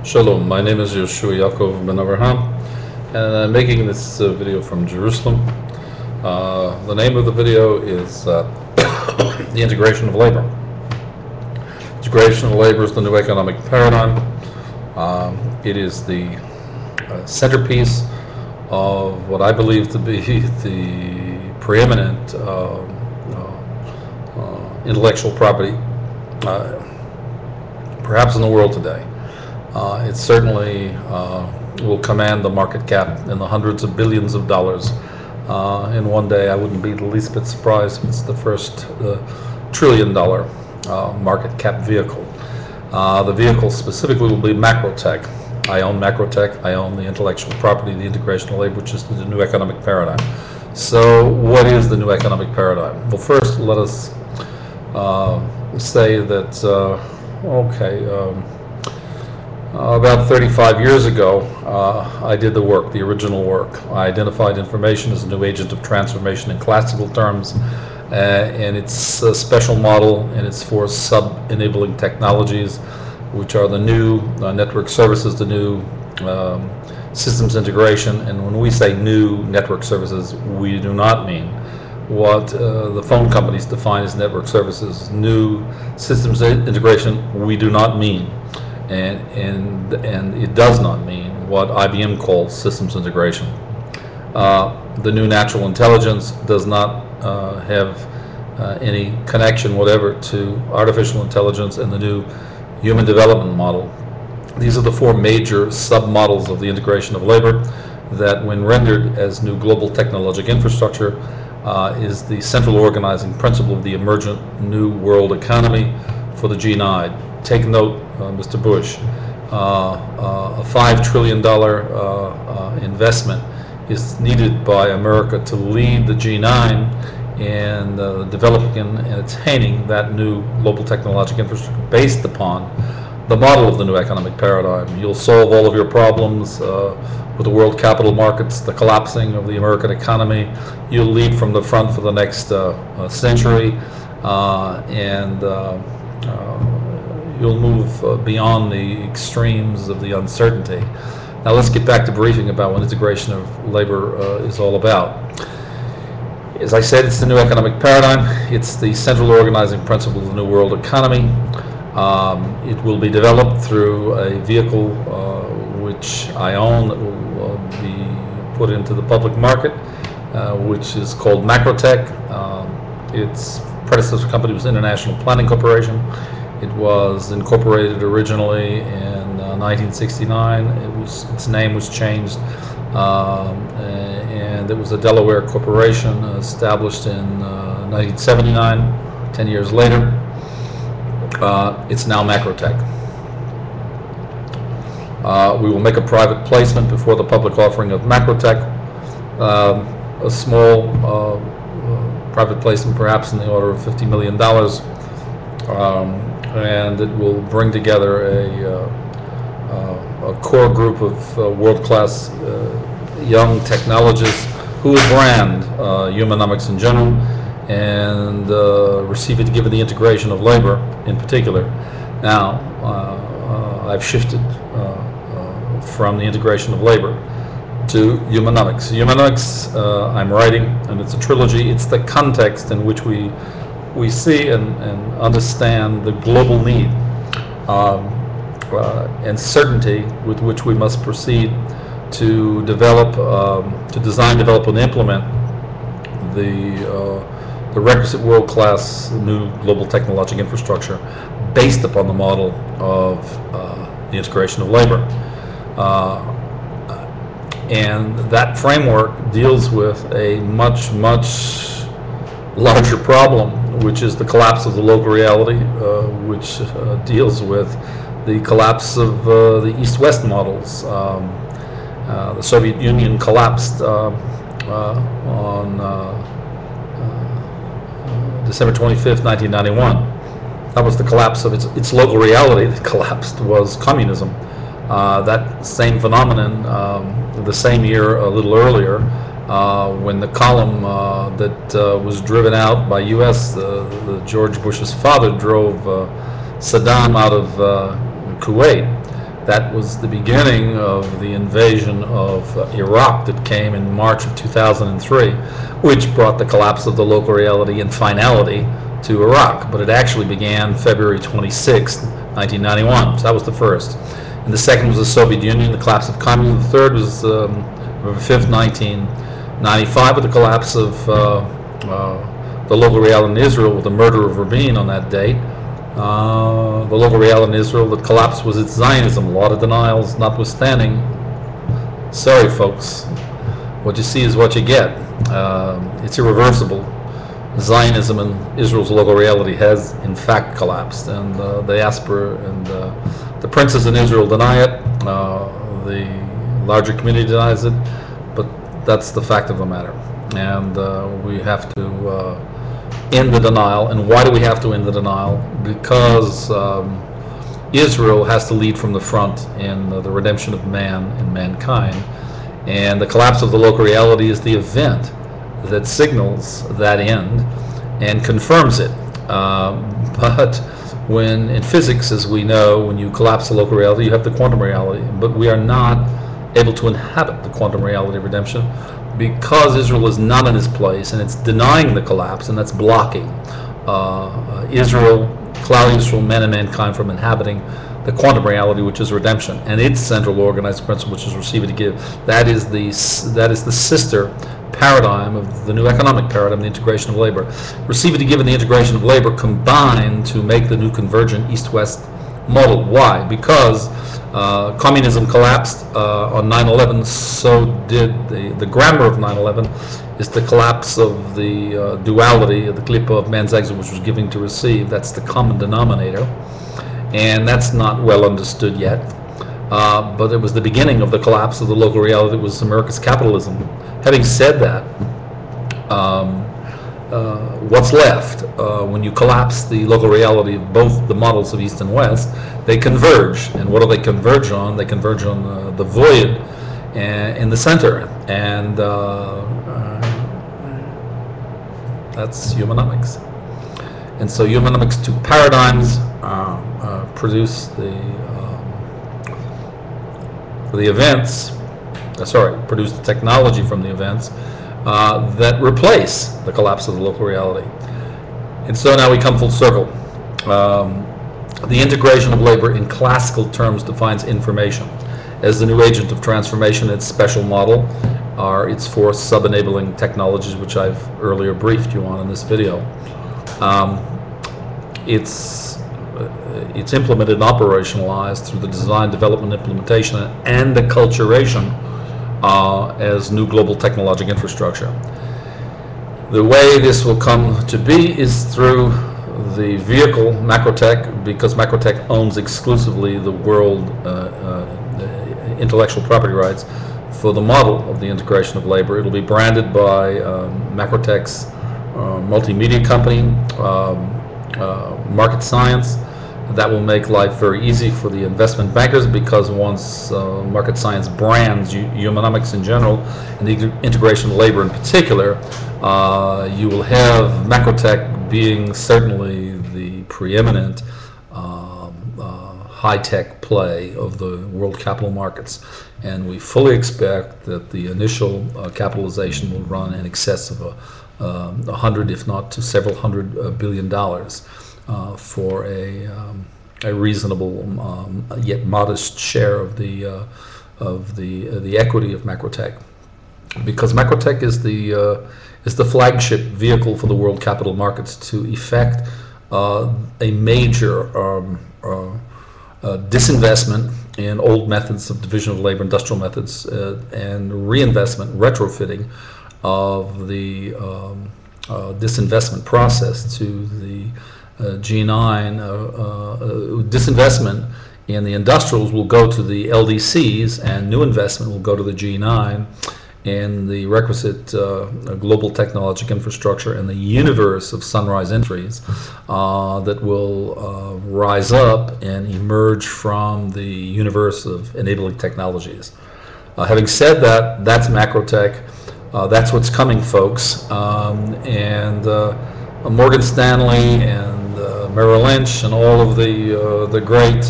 Shalom, my name is Yehoshua Ya'acov of Abraham, and I'm making this video from Jerusalem. The name of the video is the integration of labor. Integration of labor is the new economic paradigm. It is the centerpiece of what I believe to be the preeminent intellectual property perhaps in the world today. It certainly will command the market cap in the hundreds of billions of dollars in one day. I wouldn't be the least bit surprised if it's the first $1 trillion market cap vehicle. The vehicle specifically will be Macrotech. I own Macrotech. I own the intellectual property, the integration of labor, which is the new economic paradigm. So what is the new economic paradigm? Well, first let us say that, about 35 years ago, I did the work, the original work. I identified information as a new agent of transformation in classical terms, and it's a special model, and it's for sub-enabling technologies, which are the new network services, the new systems integration. And when we say new network services, we do not mean what the phone companies define as network services. New systems integration, we do not mean. And it does not mean what IBM calls systems integration. The new natural intelligence does not have any connection whatever to artificial intelligence and the new human development model. These are the four major sub-models of the integration of labor that, when rendered as new global technological infrastructure, is the central organizing principle of the emergent new world economy for the G9. Take note, Mr. Bush, a $5 trillion investment is needed by America to lead the G9 in developing and attaining that new global technological infrastructure based upon the model of the new economic paradigm. You'll solve all of your problems with the world capital markets, the collapsing of the American economy. You'll lead from the front for the next century, and you'll move beyond the extremes of the uncertainty. Now let's get back to briefing about what integration of labor is all about. As I said, it's the new economic paradigm. It's the central organizing principle of the new world economy. It will be developed through a vehicle which I own that will be put into the public market, which is called Macrotech. Its predecessor company was International Planning Corporation. It was incorporated originally in 1969. Its name was changed, and it was a Delaware corporation established in 1979. 10 years later, it's now Macrotech. We will make a private placement before the public offering of Macrotech, a small private placement, perhaps in the order of $50 million. And it will bring together a core group of world-class young technologists who will brand humanomics in general and receive it given the integration of labor in particular. Now, I've shifted from the integration of labor to humanomics. Humanomics, I'm writing, and it's a trilogy. It's the context in which we see and understand the global need and certainty with which we must proceed to develop, to design, develop, and implement the requisite world-class new global technological infrastructure based upon the model of the integration of labor. And that framework deals with a much larger problem, which is the collapse of the local reality, which deals with the collapse of the East-West models. The Soviet Union collapsed on December 25th, 1991. That was the collapse of its local reality. That collapsed was communism. That same phenomenon, the same year, a little earlier, when the column that was driven out by U.S., the George Bush's father drove Saddam out of Kuwait. That was the beginning of the invasion of Iraq that came in March of 2003, which brought the collapse of the local reality and finality to Iraq. But it actually began February 26, 1991. So that was the first. And the second was the Soviet Union, the collapse of communism. The third was November 5th, 1995, with the collapse of the local reality in Israel with the murder of Rabin on that date. The local reality in Israel that collapsed was its Zionism. A lot of denials notwithstanding. Sorry, folks. What you see is what you get. It's irreversible. Zionism and Israel's local reality has in fact collapsed, and the diaspora and the princes in Israel deny it. The larger community denies it, but that's the fact of the matter. And we have to end the denial. And why do we have to end the denial? Because Israel has to lead from the front in the redemption of man and mankind. And the collapse of the local reality is the event that signals that end and confirms it. But when in physics, as we know, when you collapse the local reality, you have the quantum reality. But we are not able to inhabit the quantum reality of redemption because Israel is not in its place, and it's denying the collapse, and that's blocking Israel, clouding Israel, man and mankind from inhabiting the quantum reality, which is redemption, and its central organized principle, which is receive it to give. That is the sister paradigm of the new economic paradigm, the integration of labor. Receive it to give and the integration of labor combine to make the new convergent East-West model. Why? Because communism collapsed on 9/11, so did the grammar of 9/11 is the collapse of the duality of the klipa of man's exit, which was giving to receive. That's the common denominator, and that's not well understood yet. But it was the beginning of the collapse of the local reality. It was America's capitalism. Having said that, what's left when you collapse the local reality of both the models of East and West? They converge. And what do they converge on? They converge on the void in the center. And that's humanomics. And so humanomics two paradigms produce the events, produce the technology from the events that replace the collapse of the local reality. And so now we come full circle. The integration of labor in classical terms defines information as the new agent of transformation. Its special model are its four sub-enabling technologies, which I've earlier briefed you on in this video. It's implemented and operationalized through the design, development, implementation, and acculturation as new global technological infrastructure. The way this will come to be is through the vehicle Macrotech, because Macrotech owns exclusively the world intellectual property rights for the model of the integration of labor. It'll be branded by Macrotech's multimedia company, Market Science. That will make life very easy for the investment bankers, because once Market Science brands humanomics in general and the integration of labor in particular, you will have Macrotech being certainly the preeminent high-tech play of the world capital markets. And we fully expect that the initial capitalization will run in excess of $100, if not to several $100 billion for a reasonable yet modest share of the equity of Macrotech, because Macrotech is the flagship vehicle for the world capital markets to effect a major disinvestment in old methods of division of labor, industrial methods, and reinvestment, retrofitting of the disinvestment process to the G9. Disinvestment in the industrials will go to the LDCs, and new investment will go to the G9, and the requisite global technological infrastructure and the universe of sunrise entries that will rise up and emerge from the universe of enabling technologies. Having said that, that's Macrotech. That's what's coming, folks. And Morgan Stanley and Merrill Lynch and all of the great